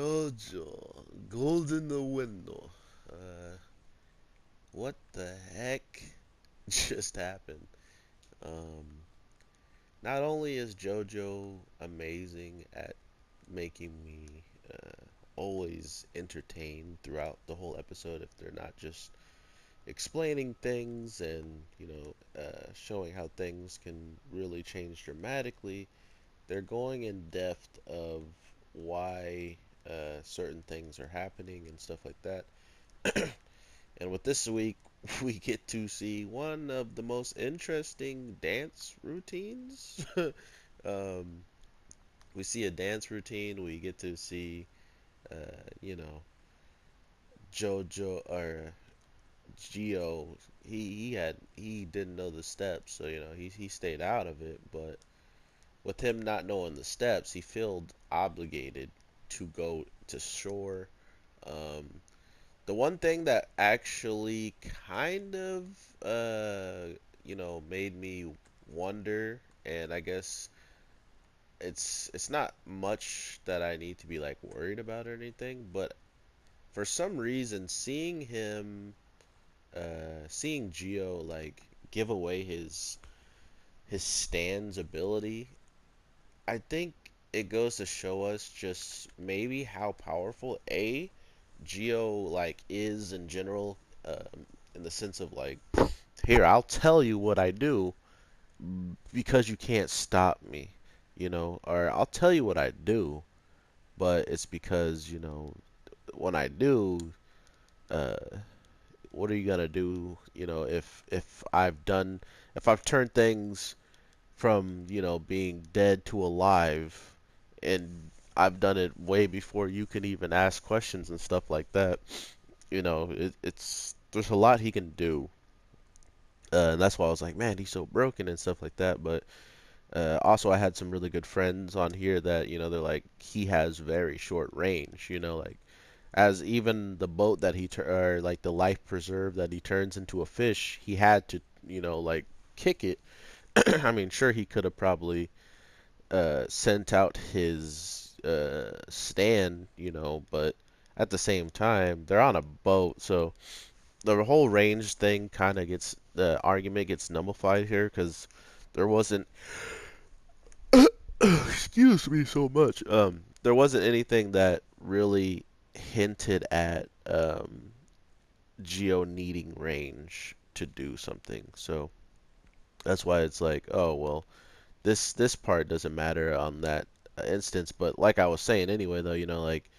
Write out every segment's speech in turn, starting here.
Jojo, Goldenwind. Uh, what the heck just happened? Um, Not only is Jojo amazing at making me always entertained throughout the whole episode, if they're not just explaining things and showing how things can really change dramatically, they're going in depth of why certain things are happening and stuff like that. And with this week, we get to see one of the most interesting dance routines. um, we see a dance routine. We get to see, uh, you know, JoJo or Geo. He didn't know the steps, so he stayed out of it. But with him not knowing the steps, he felt obligated to go to shore. Um, The one thing that actually kind of, made me wonder, and I guess it's not much that I need to be like worried about or anything, but for some reason, seeing Geo like give away his stand's ability, I think it goes to show us just maybe how powerful Geo like is in general, in the sense of like, here, I'll tell you what I do because you can't stop me, or I'll tell you what I do, but it's because when I do, uh, what are you gonna do? If I've turned things from being dead to alive, and I've done it way before you can even ask questions and stuff like that. It's there's a lot he can do. And that's why I was like, man, he's so broken and stuff like that. But also, I had some really good friends on here that they're like, he has very short range. Like, as even the boat that or like the life preserve that he turns into a fish, he had to like kick it. I mean, sure, he could have probably sent out his stand, but at the same time, they're on a boat, so the whole range thing kind of gets the argument gets nullified here because there wasn't excuse me so much. There wasn't anything that really hinted at Geo needing range to do something. So that's why it's like, oh well, this part doesn't matter on that instance. But like I was saying anyway, though, like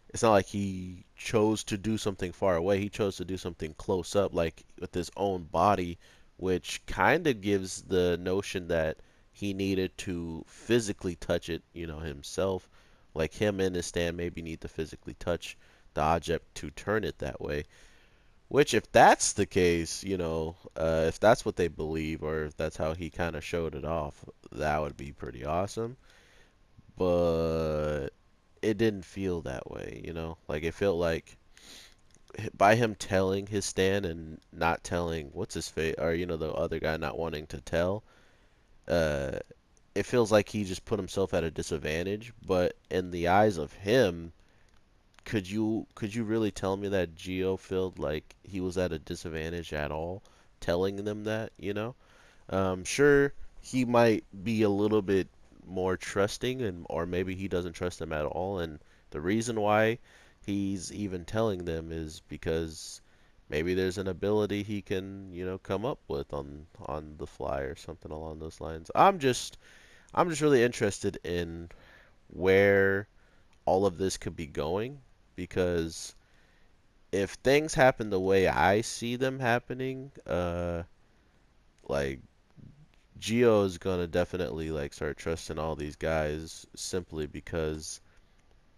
it's not like he chose to do something far away. He chose to do something close up, like with his own body, which kind of gives the notion that he needed to physically touch it, himself. Like him and his stand maybe need to physically touch the object to turn it that way. Which, if that's the case, if that's what they believe, or if that's how he kind of showed it off, that would be pretty awesome. But it didn't feel that way, Like it felt like by him telling his stand and not telling what's his face, or the other guy not wanting to tell, uh, it feels like he just put himself at a disadvantage. But in the eyes of him, could you really tell me that Geo felt like he was at a disadvantage at all, telling them that, Sure, he might be a little bit more trusting, and or maybe he doesn't trust them at all, and the reason why he's even telling them is because maybe there's an ability he can, come up with on the fly or something along those lines. I'm just really interested in where all of this could be going, because if things happen the way I see them happening, like Geo is gonna definitely like start trusting all these guys simply because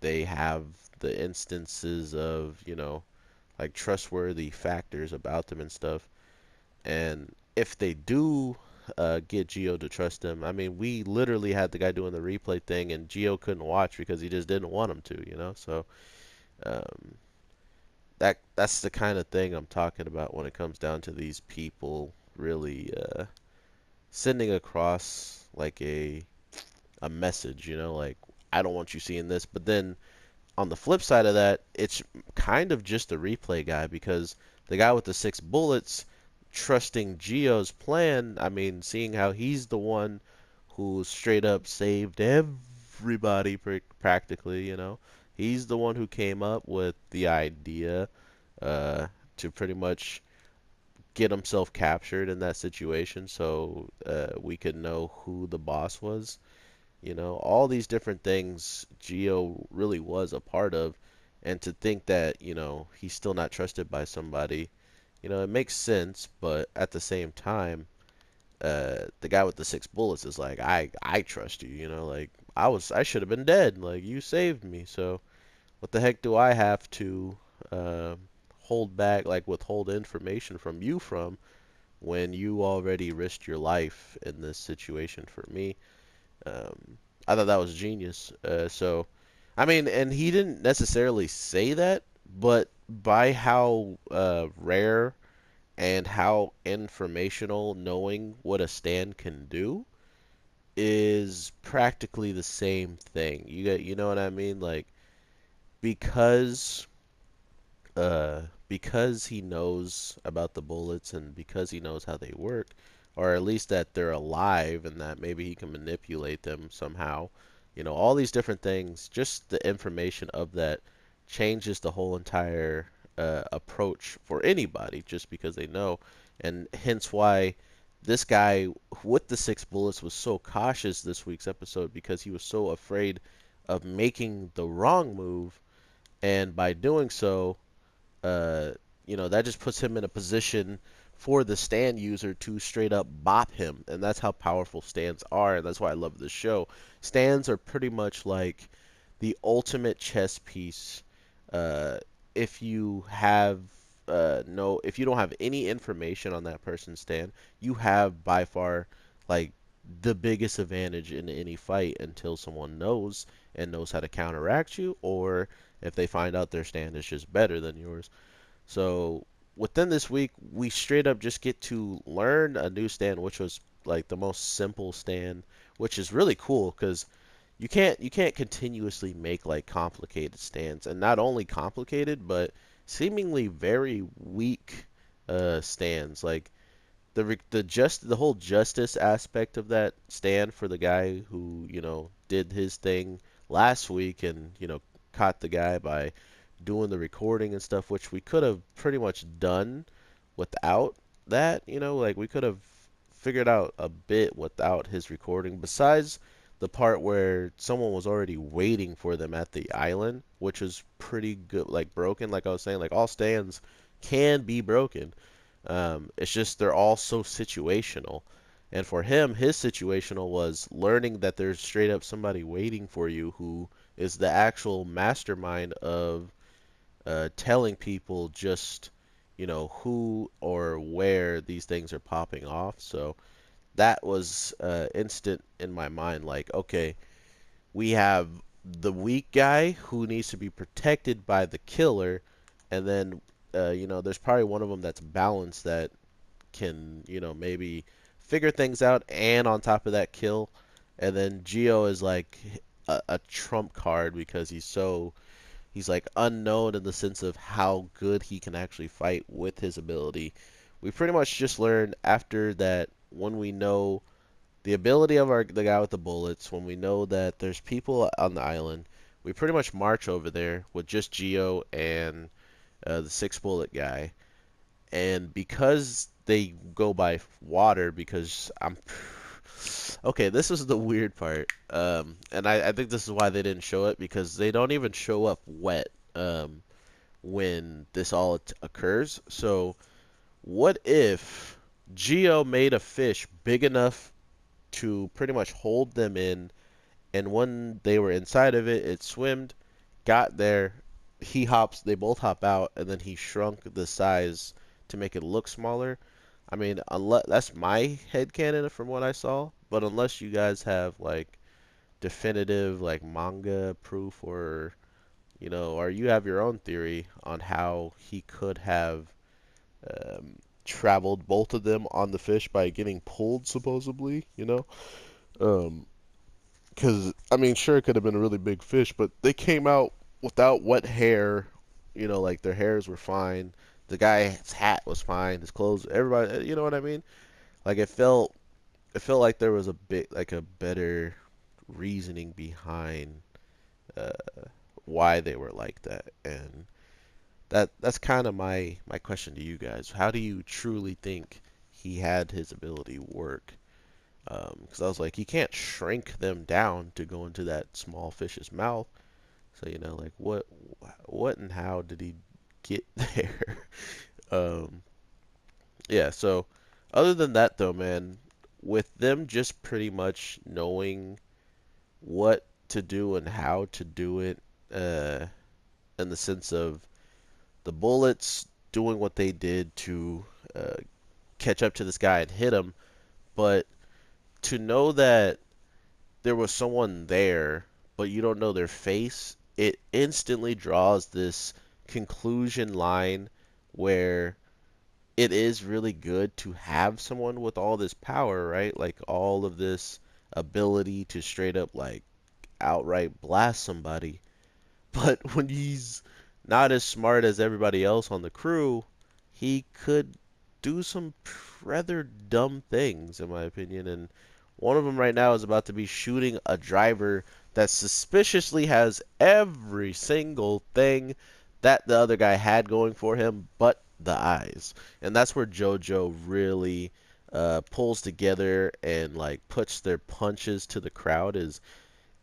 they have the instances of, like trustworthy factors about them and stuff. And if they do get Geo to trust them, I mean, we literally had the guy doing the replay thing, and Geo couldn't watch because he just didn't want him to. So um, that's the kind of thing I'm talking about when it comes down to these people really sending across like a message, like I don't want you seeing this, but then on the flip side of that, it's kind of just a replay guy because the guy with the 6 bullets, trusting Geo's plan, I mean, seeing how he's the one who straight up saved everybody practically, you know. He's the one who came up with the idea uh, to pretty much get himself captured in that situation so we could know who the boss was. You know, all these different things Geo really was a part of, and to think that, you know, he's still not trusted by somebody, you know, it makes sense, but at the same time, the guy with the 6 bullets is like, I trust you, you know, like I should have been dead, like you saved me, so what the heck do I have to uh, hold back, like withhold information from you from when you already risked your life in this situation for me? I thought that was genius. So, I mean, and he didn't necessarily say that, but by how rare and how informational knowing what a stand can do is practically the same thing. You know what I mean? Like because because he knows about the bullets and because he knows how they work, or at least that they're alive and that maybe he can manipulate them somehow. You know, all these different things, just the information of that changes the whole entire approach for anybody just because they know. And hence why this guy with the 6 bullets was so cautious this week's episode because he was so afraid of making the wrong move. And by doing so, uh, you know, that just puts him in a position for the stand user to straight up bop him. And that's how powerful stands are. And that's why I love this show. Stands are pretty much like the ultimate chess piece. Uh, if you have no, if you don't have any information on that person's stand, you have by far like the biggest advantage in any fight until someone knows and knows how to counteract you, or if they find out their stand is just better than yours. So within this week, we straight up just get to learn a new stand, which was like the most simple stand, which is really cool because you can't continuously make like complicated stands, and not only complicated, but seemingly very weak stands. Like the whole justice aspect of that stand for the guy who, you know, did his thing last week and, you know, caught the guy by doing the recording and stuff, which we could have pretty much done without that, you know, like we could have figured out a bit without his recording, besides the part where someone was already waiting for them at the island, which was pretty good, like broken, like I was saying, like all stands can be broken. It's just they're all so situational. And for him, his situational was learning that there's straight up somebody waiting for you who is the actual mastermind of telling people just, you know, who or where these things are popping off. So that was instant in my mind. Like, okay, we have the weak guy who needs to be protected by the killer, and then, you know, there's probably one of them that's balanced that can, you know, maybe figure things out and on top of that kill. And then Geo is like a trump card because he's like unknown in the sense of how good he can actually fight with his ability. We pretty much just learned after that when we know the ability of the guy with the bullets, when we know that there's people on the island, we pretty much march over there with just Geo and the 6 bullet guy. And because they go by water, because I'm okay, this is the weird part, and I think this is why they didn't show it because they don't even show up wet when this all occurs. So what if Geo made a fish big enough to pretty much hold them in, and when they were inside of it, it swimmed, got there, they both hop out, and then he shrunk the size to make it look smaller. I mean, unless that's my headcanon from what I saw, but unless you guys have like definitive like manga proof or, you know, or you have your own theory on how he could have traveled both of them on the fish by getting pulled supposedly, you know? Um, because I mean, sure, it could have been a really big fish, but they came out. without wet hair. Like their hairs were fine. The guy's hat was fine. His clothes, everybody, you know what I mean? Like it felt like there was a bit like a better reasoning behind uh, why they were like that. And that's kind of my question to you guys. How do you truly think he had his ability work? Because I was like, he can't shrink them down to go into that small fish's mouth. So like what and how did he get there? Um, yeah. So other than that, though, man, with them just pretty much knowing what to do and how to do it, uh, in the sense of the bullets doing what they did to uh, catch up to this guy and hit him, but to know that there was someone there, but you don't know their face, it instantly draws this conclusion line where it is really good to have someone with all this power, right? Like all of this ability to straight up like outright blast somebody. But when he's not as smart as everybody else on the crew, he could do some rather dumb things, in my opinion. And one of them right now is about to be shooting a driver that suspiciously has every single thing that the other guy had going for him but the eyes. And that's where JoJo really pulls together and like puts their punches to the crowd is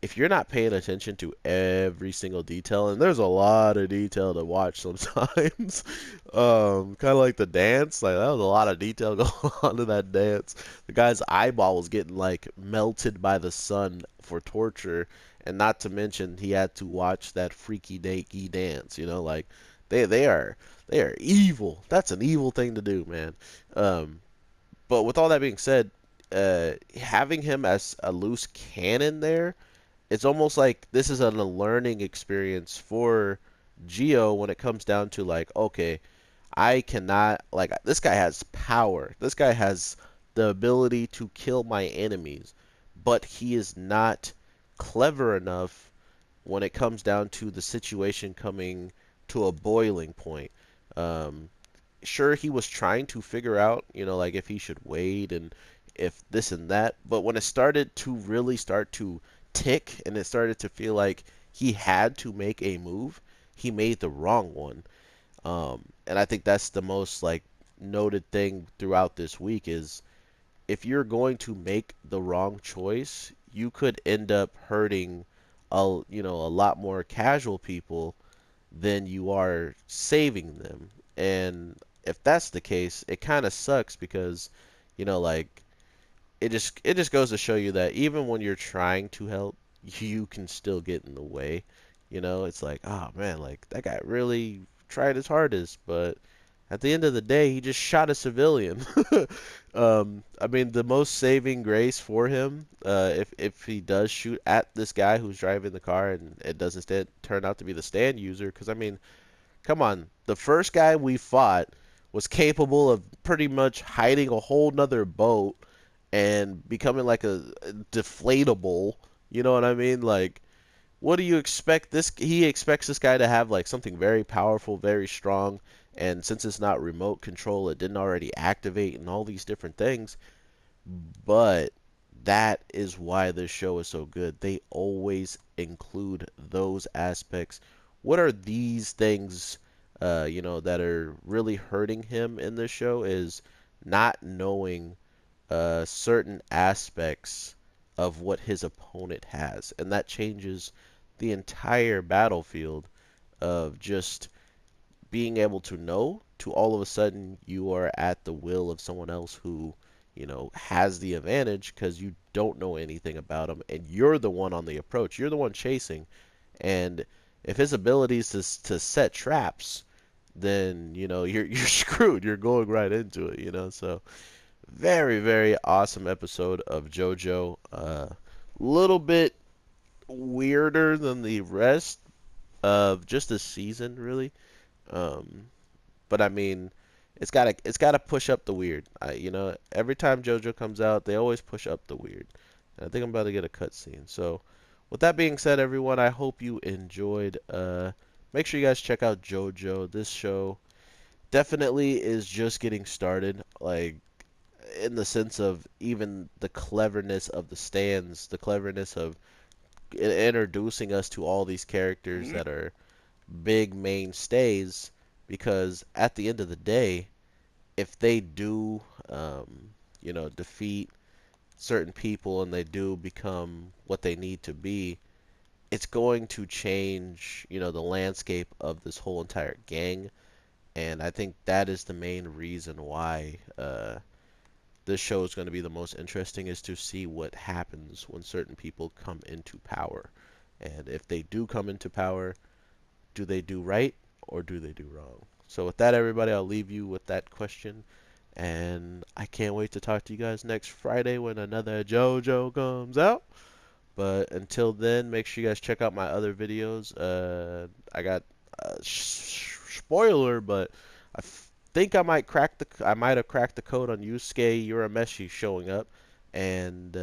if you're not paying attention to every single detail, and there's a lot of detail to watch sometimes, kind of like the dance, like that was a lot of detail going on to that dance. The guy's eyeball was getting like melted by the sun for torture, and not to mention he had to watch that freaky naked dance. Like they are evil. That's an evil thing to do, man. But with all that being said, having him as a loose cannon there it's almost like this is a learning experience for Geo when it comes down to like, okay, I cannot like this guy has power. This guy has the ability to kill my enemies, but he is not clever enough when it comes down to the situation coming to a boiling point. Um, sure he was trying to figure out, like if he should wait and if this and that, but when it started to really start to tick and it started to feel like he had to make a move, he made the wrong one. And I think that's the most like noted thing throughout this week is if you're going to make the wrong choice, you could end up hurting a lot more casual people than you are saving them. And if that's the case, it kind of sucks because, like it just goes to show you that even when you're trying to help, you can still get in the way. It's like, oh man, like that guy really tried his hardest, but at the end of the day, he just shot a civilian. I mean, the most saving grace for him, if he does shoot at this guy who's driving the car and it doesn't turn out to be the stand user, because I mean, come on, the first guy we fought was capable of pretty much hiding a whole nother boat and becoming like a deflatable. You know what I mean? Like, what do you expect? He expects this guy to have like something very powerful, very strong, and since it's not remote control, it didn't already activate and all these different things. But that is why this show is so good. They always include those aspects. What are these things, that are really hurting him in this show is not knowing certain aspects of what his opponent has, and that changes the entire battlefield of just being able to know to all of a sudden you are at the will of someone else who, has the advantage because you don't know anything about him and you're the one on the approach. You're the one chasing. And if his ability is to set traps, then, you're screwed. You're going right into it. So very, very awesome episode of JoJo. Little bit weirder than the rest of just the season, really. Um, but I mean, it's gotta push up the weird. Every time JoJo comes out, they always push up the weird. And I think I'm about to get a cutscene. So, with that being said, everyone, I hope you enjoyed. Make sure you guys check out Jojo. This show definitely is just getting started. Like, in the sense of even the cleverness of the stands, the cleverness of introducing us to all these characters that are big mainstays. Because at the end of the day, if they do, defeat certain people and they do become what they need to be, it's going to change, the landscape of this whole entire gang. And I think that is the main reason why this show is going to be the most interesting, is to see what happens when certain people come into power. And if they do come into power, do they do right or do they do wrong? So with that, everybody, I'll leave you with that question. And I can't wait to talk to you guys next Friday when another JoJo comes out. But until then, make sure you guys check out my other videos. I got spoiler, but think I might have cracked the code on Yusuke Urameshi showing up. And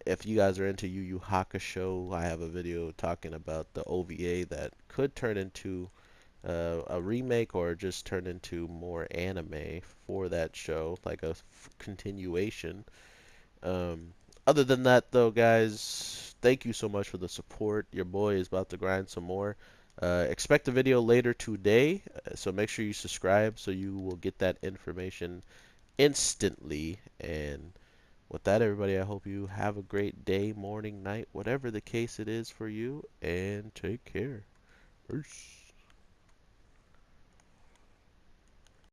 if you guys are into Yu Yu Hakusho, I have a video talking about the OVA that could turn into a remake or just turn into more anime for that show, like a continuation. Um, Other than that, though, guys, thank you so much for the support. Your boy is about to grind some more. Expect a video later today, so make sure you subscribe so you will get that information instantly. And with that, everybody, I hope you have a great day, morning, night, whatever the case it is for you, and take care. Peace.